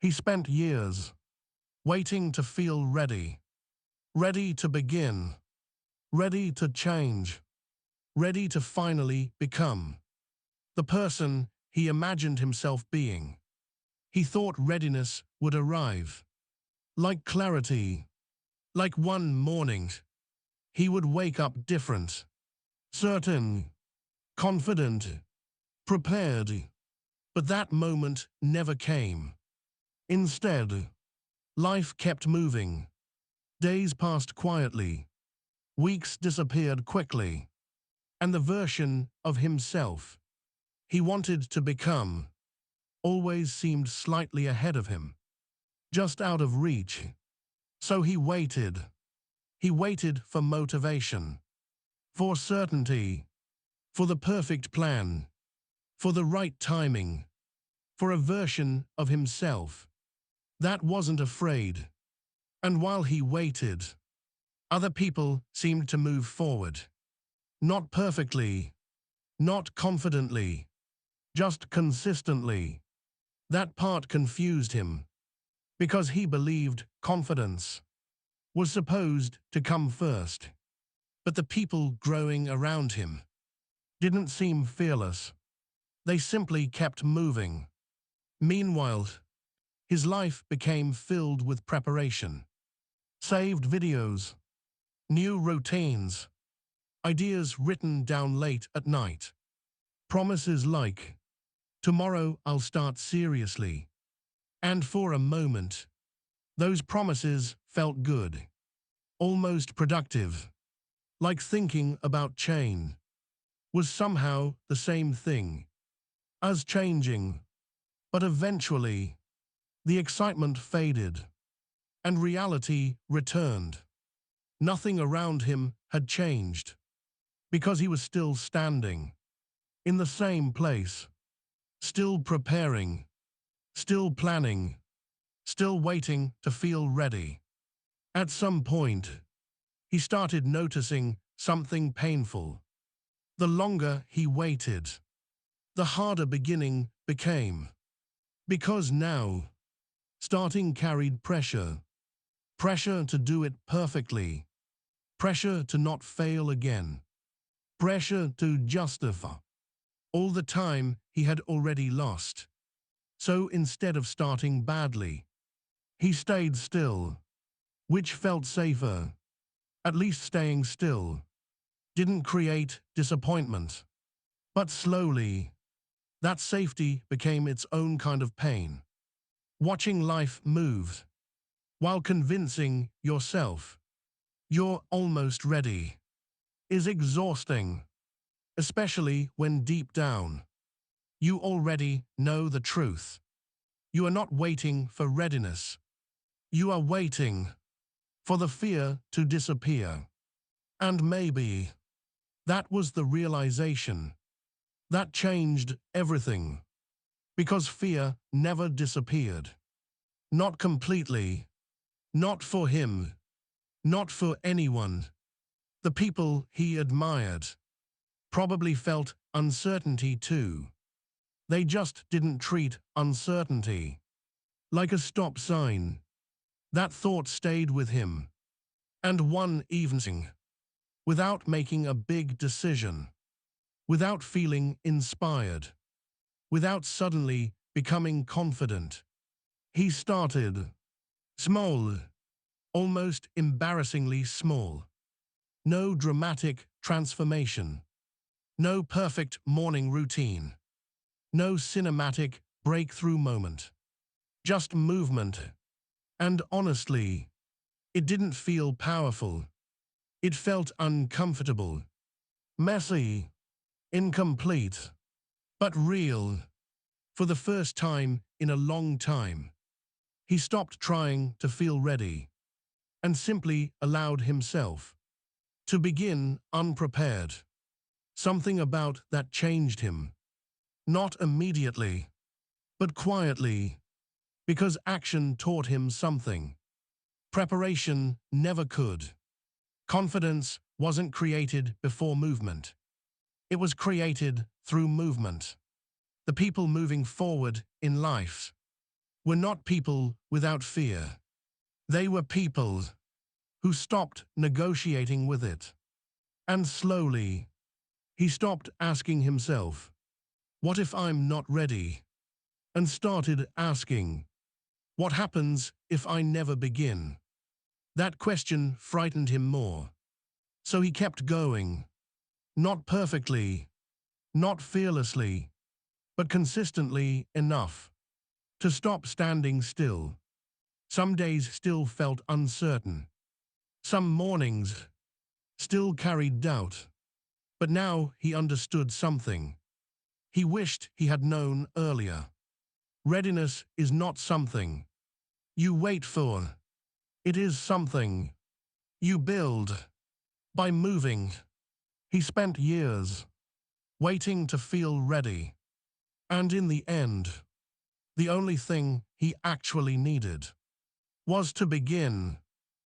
He spent years waiting to feel ready, ready to begin, ready to change, ready to finally become the person he imagined himself being. He thought readiness would arrive, like clarity, like one morning. He would wake up different, certain, confident, prepared. But that moment never came. Instead, life kept moving. Days passed quietly, weeks disappeared quickly, and the version of himself he wanted to become always seemed slightly ahead of him, just out of reach. So he waited. He waited for motivation, for certainty, for the perfect plan, for the right timing, for a version of himself that wasn't afraid. And while he waited, other people seemed to move forward. Not perfectly, not confidently, just consistently. That part confused him, because he believed confidence was supposed to come first. But the people growing around him didn't seem fearless. They simply kept moving. Meanwhile, his life became filled with preparation. Saved videos, new routines, ideas written down late at night, promises like, "Tomorrow I'll start seriously." And for a moment, those promises felt good, almost productive, like thinking about change was somehow the same thing as changing. But eventually, the excitement faded, and reality returned. Nothing around him had changed, because he was still standing in the same place, still preparing, still planning, still waiting to feel ready. At some point, he started noticing something painful. The longer he waited, the harder beginning became. Because now, starting carried pressure. Pressure to do it perfectly. Pressure to not fail again. Pressure to justify all the time he had already lost. So instead of starting badly, he stayed still, which felt safer. At least staying still didn't create disappointment. But slowly, that safety became its own kind of pain. Watching life move, while convincing yourself you're almost ready, is exhausting, especially when deep down, you already know the truth. You are not waiting for readiness. You are waiting for the fear to disappear. And maybe that was the realization that changed everything. Because fear never disappeared. Not completely. Not for him. Not for anyone. The people he admired probably felt uncertainty too. They just didn't treat uncertainty like a stop sign. That thought stayed with him. And one evening, without making a big decision, without feeling inspired, without suddenly becoming confident, he started small, almost embarrassingly small. No dramatic transformation, no perfect morning routine, no cinematic breakthrough moment, just movement. And honestly, it didn't feel powerful. It felt uncomfortable, messy, incomplete, but real. For the first time in a long time, he stopped trying to feel ready and simply allowed himself to begin unprepared. Something about that changed him. Not immediately, but quietly, because action taught him something preparation never could. Confidence wasn't created before movement. It was created through movement. The people moving forward in life were not people without fear. They were people who stopped negotiating with it. And slowly, he stopped asking himself, "What if I'm not ready?" and started asking, "What happens if I never begin?" That question frightened him more. So he kept going, not perfectly, not fearlessly, but consistently enough to stop standing still. Some days still felt uncertain. Some mornings still carried doubt. But now he understood something he wished he had known earlier. Readiness is not something you wait for. It is something you build by moving. He spent years waiting to feel ready. And in the end, the only thing he actually needed was to begin.